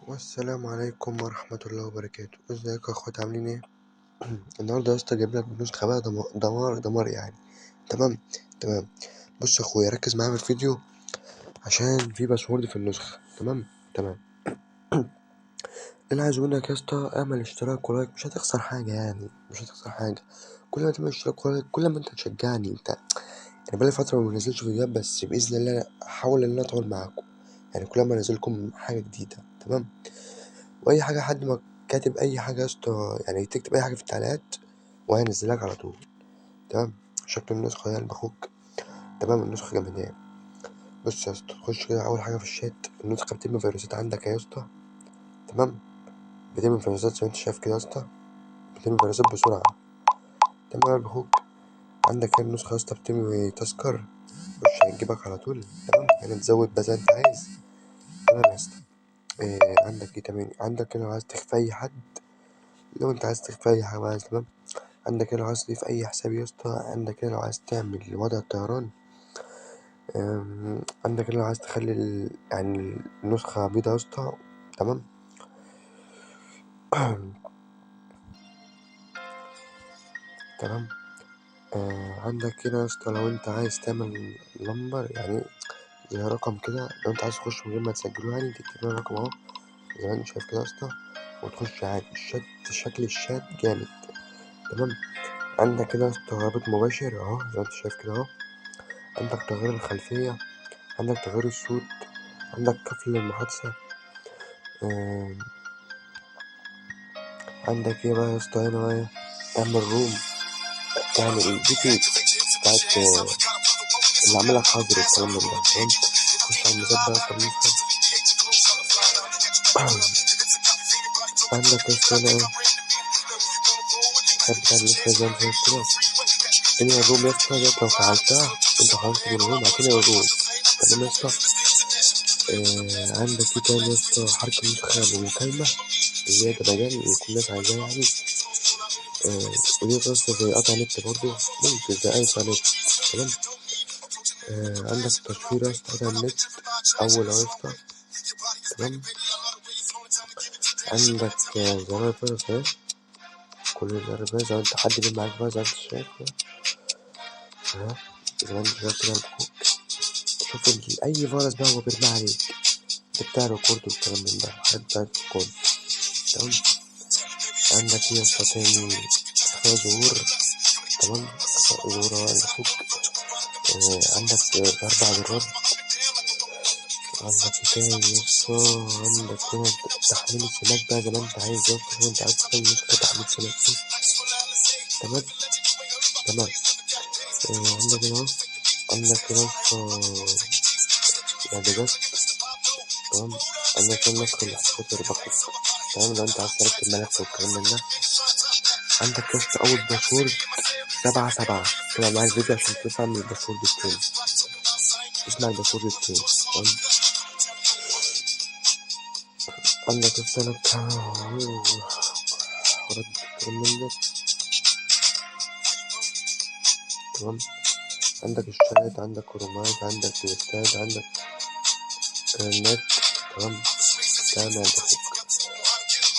والسلام عليكم ورحمة الله وبركاته. ازيكم يا اخوات، عاملين ايه؟ النهارده يا اسطى جايب لك نسخة بقى دمار دمار يعني. تمام تمام. بص يا اخويا، ركز معايا في الفيديو عشان في باسورد في النسخة. تمام تمام. اللي عايز منك يا اسطى، اعمل اشتراك ولايك، مش هتخسر حاجة يعني، مش هتخسر حاجة. كل ما تعمل اشتراك ولايك كل ما انت تشجعني. انت انا بقالي فترة ما بنزلش فيديوهات، بس بإذن الله أنا هحاول ان انا اطول معاكم، يعني كل ما انزلكم حاجة جديدة. تمام. واي حاجه حد ما كاتب اي حاجه يا اسطى، يعني تكتب اي حاجه في التعليقات وهينزلك على طول. تمام. شكل النسخه يعني باخوك. تمام. النسخه جماليه. بص يا اسطى، تخش كده اول حاجه في الشات، النسخه بتعمل فيروسات عندك يا اسطى. تمام. بتعمل فيروسات زي ما انت شايف كده يا اسطى، بتعمل فيروسات بسرعه. تمام يا باخوك. عندك هنا النسخه يا اسطى بتعمل تذكر، خش هتجيبك على طول. تمام. يعني تزود بس انت عايز. تمام يا اسطى. عندك ايه تاني؟ عندك هنا لو عايز تخفي اي حد، لو انت عايز تخفي اي حاجه بقى. تمام. عندك هنا لو عايز تضيف أي حساب يا اسطى، عندك هنا لو عايز تعمل وضع الطيران، عندك هنا لو عايز تخلي يعني النسخة بيضة يا اسطى. تمام. تمام. عندك هنا يا اسطى لو انت عايز تعمل نمبر، يعني زي رقم كده، لو انت عايز تخش من غير ما تسجله، يعني تكتب هنا رقم اهو زي ما انت شايف كده يا اسطى، وتخش عادي. شكل الشات جامد. تمام. عندك هنا يا اسطى رابط مباشر اهو زي ما انت شايف كده اهو. عندك تغيير الخلفية، عندك تغيير الصوت، عندك قفل المحادثة. عندك ايه بقى يا اسطى هنا بقى؟ اعمل روم، تعمل الديفيت بتاعت اللي عاملك حظر والكلام من ده. تمام. خش على المثال بقى يا اسطى. عندك يا اسطى هنا الحاجات بتاع النسخة زي ما انت شايف كده، انهي الروم يا اسطى ديت. لو فعلتها انت خرجت من الروم هتنهي الروم. تمام يا اسطى. عندك ايه تاني يا اسطى؟ حركة النسخة بالمكالمة، اللي هي ده مجال اللي كل الناس عايزاه يعني. ودي يا اسطى زي قطع نت برضه، ممكن زي أي قطع نت. تمام. عندك تصوير يا اسطى قطع النت أول أهو يا اسطى. تمام. عندك زرار الفيروس اهي، كل زرار الفيروس زي ما انت حد بيبقى معاك بقى زي ما انت شايف كده اهو، زي ما انت شايف كده البخور. شوف أي فيروس بقى هو بيرمي عليك، ده بتاع ريكورد والكلام من ده، حاجات بتاعت ريكورد. تمام. عندك ايه يا اسطى تاني؟ اخفاء ظهور. تمام. اخفاء ظهور اهو البخور. عندك بأربع زرار. عندك ايه تاني يا اسطى؟ عندك هنا تحميل السماك بقى زي ما انت عايز يا اسطى، انت عايز تخلي نسخة تحميل سماك دي. تمام تمام. عندك هنا اهو، عندك هنا يا اسطى اعدادات. تمام. عندك هنا نسخ الاحتياطي الباقي. تمام. لو انت عايز تركب ملف والكلام من ده. عندك يا اسطى أول باسورد 7 7. تابع معايا الفيديو عشان تفهم الباسورد التاني. اسمع الباسورد التاني. تمام. عندك يا اسطى حوارات الكلام من ده. تمام. عندك الشات، عندك رومات، عندك ليستات، عندك نت. تمام. تمام يا أخوك.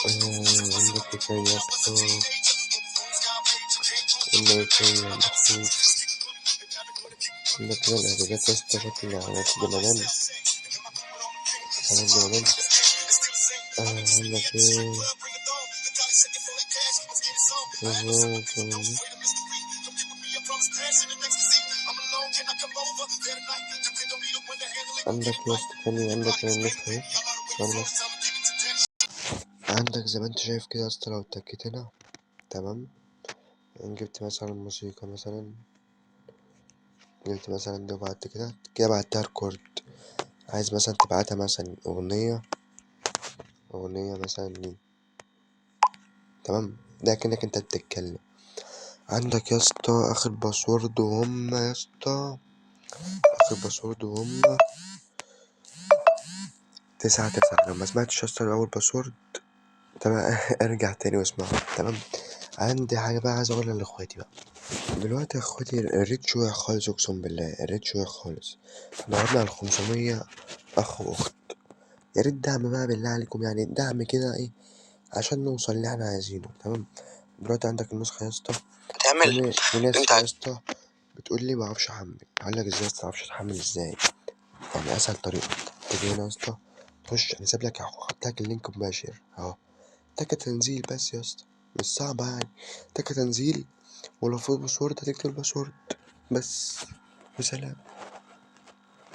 عندك ايه تاني يا اسطى؟ قلنا ايه تاني يا أخوك؟ عندك هنا الإعدادات يا اسطى، شكل الإعدادات جمدان. إعدادات جمدان. عندك ايه؟ عندك يا اسطى تاني، عندك هنا النسخة اهي. عندك زي ما انت شايف كده يا اسطى، لو اتكيت هنا. تمام. جبت مثلا موسيقى، مثلا جبت مثلا دي وبعت كده كده بعتها ريكورد. عايز مثلا تبعتها مثلا أغنية مثلا ليه. تمام. ده كأنك انت بتتكلم. عندك يا اسطى آخر باسورد وهم يا اسطى، آخر باسورد وهم 9 9. لو ما سمعتش يا اسطى أول باسورد، تمام ارجع تاني واسمعه. تمام. عندي حاجة بقى عايز أقولها لإخواتي بقى دلوقتي. يا إخواتي الريت شوية خالص، أقسم بالله الريت شوية خالص. احنا قعدنا على 500 أخ وأخت. يا ريت دعم بقى بالله عليكم، يعني دعم كده إيه عشان نوصل اللي إحنا عايزينه. تمام. دلوقتي عندك النسخة يا اسطى، في ناس يا اسطى بتقول لي معرفش أحمل. هقول لك إزاي متعرفش تحمل إزاي. يعني أسهل طريقة تيجي هنا يا اسطى، تخش أنا سايب لك هحط لك اللينك مباشر أهو، تك تنزيل بس يا اسطى، مش صعبة يعني. تك تنزيل، ولو في باسورد هتكتب الباسورد بس، وسلام.